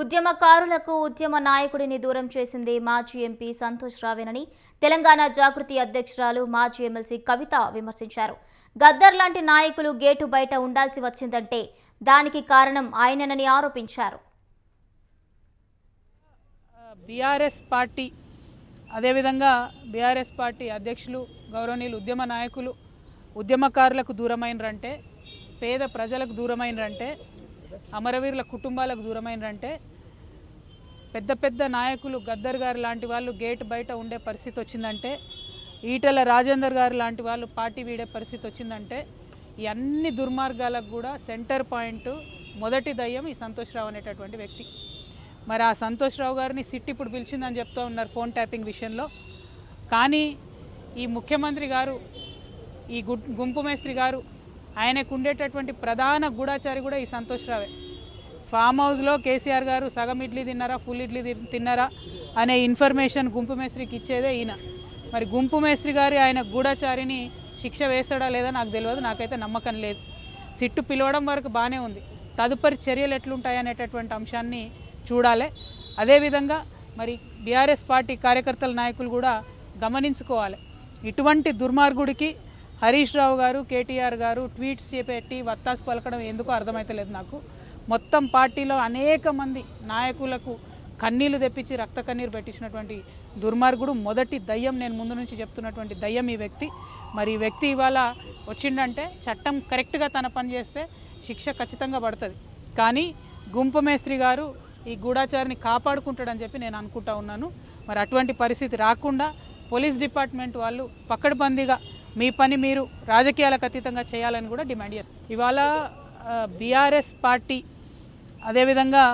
ఉద్యమకారులకు ఉద్యమ నాయకుడిని దూరం చేసింది మాజీ ఎంపీ సంతోష్ రావేనని తెలంగాణ జాగృతి అధ్యక్షురాలు మాజీ ఎమ్మెల్సీ కవిత విమర్శించారు. గద్దర్ లాంటి నాయకులు గేటు బయట ఉండాల్సి వచ్చిందంటే దానికి కారణం ఆయననని ఆరోపించారు. బీఆర్ఎస్ పార్టీ అదేవిధంగా బీఆర్ఎస్ పార్టీ అధ్యక్షులు గౌరవనీయులు ఉద్యమ నాయకులు ఉద్యమకారులకు దూరమైనరంటే, పేద ప్రజలకు దూరమైనరంటే, అమరవీరుల కుటుంబాలకు దూరమైనరంటే, పెద్ద పెద్ద నాయకులు గద్దర్ గారు లాంటి వాళ్ళు గేట్ బయట ఉండే పరిస్థితి వచ్చిందంటే, ఈటెల రాజేందర్ గారు లాంటి వాళ్ళు పార్టీ వీడే పరిస్థితి వచ్చిందంటే, ఈ అన్ని దుర్మార్గాలకు కూడా సెంటర్ పాయింట్ మొదటి దయ్యం ఈ సంతోష్ రావు అనేటటువంటి వ్యక్తి. మరి ఆ సంతోష్ రావు గారిని సిట్ ఇప్పుడు పిలిచిందని చెప్తూ ఉన్నారు ఫోన్ ట్యాపింగ్ విషయంలో. కానీ ఈ ముఖ్యమంత్రి గారు, ఈ గుంపు మేస్త్రి గారు, ఆయనకు ఉండేటటువంటి ప్రధాన గూఢాచారి కూడా ఈ సంతోష్ రావే. ఫామ్ హౌస్లో కేసీఆర్ గారు సగం ఇడ్లీ తిన్నారా, ఫుల్ ఇడ్లీ తిన్నారా అనే ఇన్ఫర్మేషన్ గుంపు మేస్త్రికి ఇచ్చేదే ఈయన. మరి గుంపు మేస్త్రి గారి ఆయన గూఢాచారిని శిక్ష వేస్తాడా లేదా నాకు తెలియదు, నాకైతే నమ్మకం లేదు. సిట్టు పిలవడం వరకు బాగానే ఉంది, తదుపరి చర్యలు ఎట్లుంటాయనేటటువంటి అంశాన్ని చూడాలి. అదేవిధంగా మరి బీఆర్ఎస్ పార్టీ కార్యకర్తల నాయకులు కూడా గమనించుకోవాలి. ఇటువంటి దుర్మార్గుడికి హరీష్ రావు గారు, కేటీఆర్ గారు ట్వీట్స్ చేపెట్టి వత్తాసు పలకడం ఎందుకో అర్థమైతలేదు నాకు. మొత్తం పార్టీలో అనేక మంది నాయకులకు కన్నీళ్లు తెప్పించి రక్త కన్నీరు పెట్టించినటువంటి దుర్మార్గుడు, మొదటి దయ్యం, నేను ముందు నుంచి చెప్తున్నటువంటి దయ్యం ఈ వ్యక్తి. మరి ఈ వ్యక్తి ఇవాళ వచ్చిందంటే చట్టం కరెక్ట్గా తన పని చేస్తే శిక్ష ఖచ్చితంగా పడుతుంది. కానీ గుంపు మేస్త్రి గారు ఈ గూఢాచారిని కాపాడుకుంటాడని చెప్పి నేను అనుకుంటా ఉన్నాను. మరి అటువంటి పరిస్థితి రాకుండా పోలీస్ డిపార్ట్మెంట్ వాళ్ళు పకడ్బందీగా మీ పని మీరు రాజకీయాలకు అతీతంగా చేయాలని కూడా డిమాండ్ చేస్తారు. ఇవాళ బీఆర్ఎస్ పార్టీ అదేవిధంగా